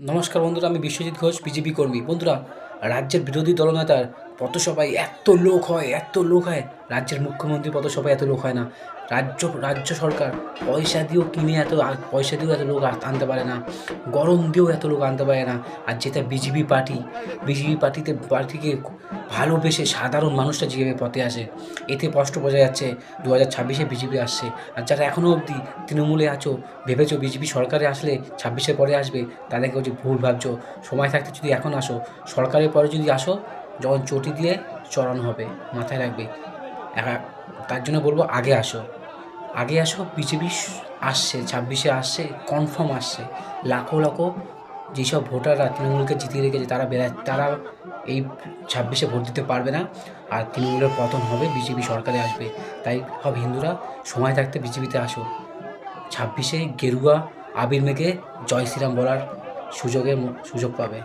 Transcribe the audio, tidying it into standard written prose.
নমস্কার বন্ধুরা, আমি বিশ্বজিৎ ঘোষ, বিজেপি কর্মী। বন্ধুরা, রাজ্যের বিরোধী দলনেতার পথসভায় এত লোক হয়। রাজ্যের মুখ্যমন্ত্রী পথসভায় এত লোক হয় না। রাজ্য সরকার পয়সা দিয়েও এত লোক আনতে পারে না। গরম দিয়েও এত লোক আনতে পারে না। আর যেটা বিজেপি পার্টিকে ভালোবেসে সাধারণ মানুষটা যেভাবে পথে আসে, এতে স্পষ্ট বোঝা যাচ্ছে 2026-এ বিজেপি আসছে। আর যারা এখনও অবধি তৃণমূলে আছো, ভেবেছো বিজেপি সরকারে আসলে 26-এর পরে আসবে, তাদেরকে বলছি ভুল ভাবছো। সময় থাকতে যদি এখন আসো, সরকারের পরে যদি আসো, যখন চটি দিয়ে চড়ানো হবে, মাথায় রাখবে। তার জন্য বলবো আগে আসো। বিজেপি আসছে, 26-এ আসছে, কনফার্ম আসছে। লাখো লাখো যেসব ভোটাররা তৃণমূলকে জিতিয়ে রেখেছে, তারা এই 26-এ ভোট দিতে পারবে না। আর তৃণমূলের পতন হবে, বিজেপি সরকারে আসবে। তাই সব হিন্দুরা সময় থাকতে বিজেপিতে আসো। 26-এ গেরুয়া আবির মেখে জয় শ্রীরাম বলার সুযোগ পাবে।